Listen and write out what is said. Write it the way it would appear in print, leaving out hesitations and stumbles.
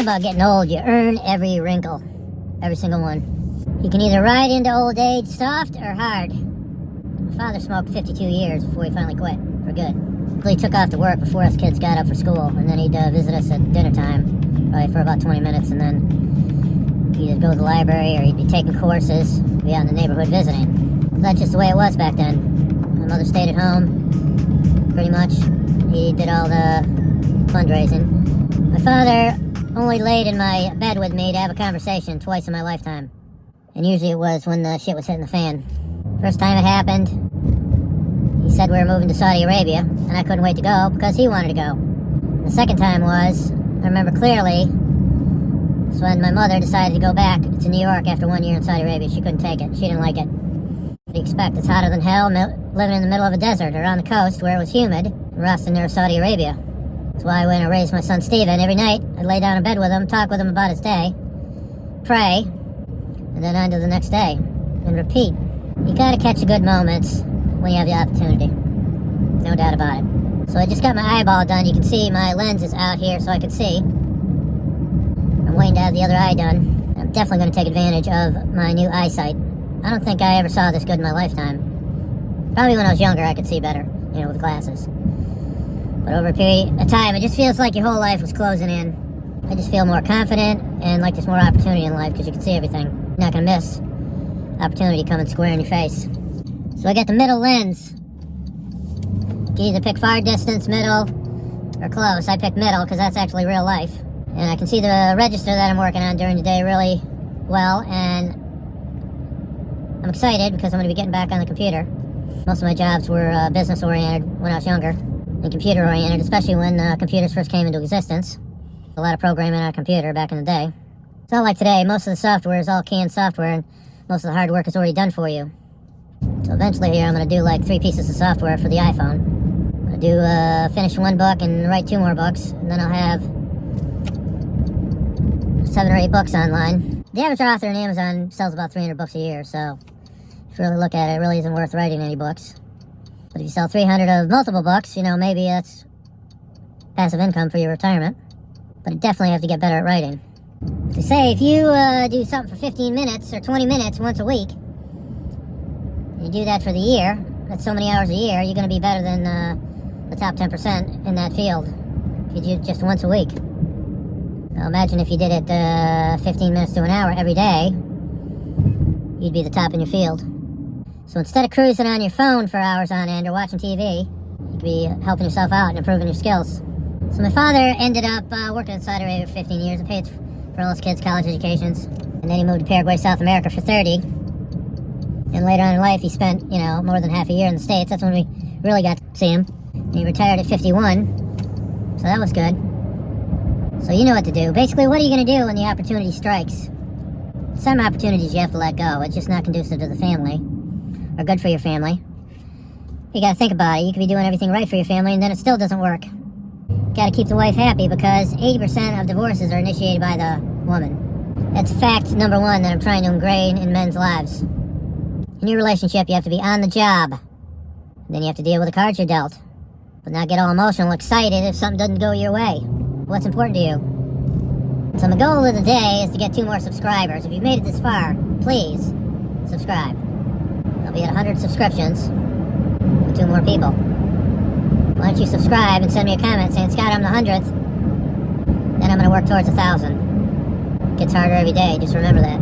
thing about getting old, you earn every wrinkle. Every single one. You can either ride into old age soft or hard. My father smoked 52 years before he finally quit, for good. He took off to work before us kids got up for school, and then he'd visit us at dinner time, probably for about 20 minutes, and then he'd either go to the library or he'd be taking courses, be out in the neighborhood visiting. That's just the way it was back then. My mother stayed at home, pretty much. He did all the fundraising. My father only laid in my bed with me to have a conversation twice in my lifetime. And usually it was when the shit was hitting the fan. First time it happened, he said we were moving to Saudi Arabia, and I couldn't wait to go because he wanted to go. The second time was, I remember clearly, was when my mother decided to go back to New York after 1 year in Saudi Arabia. She couldn't take it. She didn't like it. What do you expect? It's hotter than hell, living in the middle of a desert or on the coast where it was humid, and resting near Saudi Arabia. That's why when I raised my son Steven, every night I'd lay down in bed with him, talk with him about his day, pray, and then on to the next day, and repeat. You gotta catch the good moments when you have the opportunity. No doubt about it. So I just got my eyeball done. You can see my lens is out here so I can see. I'm waiting to have the other eye done. I'm definitely going to take advantage of my new eyesight. I don't think I ever saw this good in my lifetime. Probably when I was younger I could see better, with glasses. But over a period of time, it just feels like your whole life was closing in. I just feel more confident and like there's more opportunity in life because you can see everything. You're not going to miss opportunity coming square in your face. So I got the middle lens. You can either pick far distance, middle, or close. I picked middle because that's actually real life. And I can see the register that I'm working on during the day really well, and I'm excited because I'm going to be getting back on the computer. Most of my jobs were business-oriented when I was younger, and computer-oriented, especially when computers first came into existence. A lot of programming on a computer back in the day. It's not like today. Most of the software is all canned software, and most of the hard work is already done for you. So eventually here I'm going to do like 3 pieces of software for the iPhone. I'm going to do finish 1 book and write 2 more books, and then I'll have 7 or 8 books online. The average author on Amazon sells about 300 books a year, so if you really look at it, it really isn't worth writing any books. But if you sell 300 of multiple books, maybe that's passive income for your retirement. But you definitely have to get better at writing. They say if you do something for 15 minutes or 20 minutes once a week, and you do that for the year, that's so many hours a year, you're going to be better than the top 10% in that field if you do it just once a week. Now imagine if you did it 15 minutes to an hour every day, you'd be the top in your field. So instead of cruising on your phone for hours on end or watching TV, you could be helping yourself out and improving your skills. So my father ended up working in Saudi Arabia for 15 years and paid for all his kids' college educations. And then he moved to Paraguay, South America for 30. And later on in life, he spent, more than half a year in the States. That's when we really got to see him. And he retired at 51. So that was good. So you know what to do. Basically, what are you going to do when the opportunity strikes? Some opportunities you have to let go. It's just not conducive to the family. Or good for your family. You got to think about it. You could be doing everything right for your family and then it still doesn't work. Got to keep the wife happy because 80% of divorces are initiated by the woman. That's fact number 1 that I'm trying to ingrain in men's lives. In your relationship, you have to be on the job. Then you have to deal with the cards you're dealt. But not get all emotional, excited if something doesn't go your way. What's important to you? So my goal of the day is to get 2 more subscribers. If you've made it this far, please subscribe. I'll be at 100 subscriptions with 2 more people. Why don't you subscribe and send me a comment saying, Scott, I'm the 100th. Then I'm going to work towards 1,000. It gets harder every day, just remember that.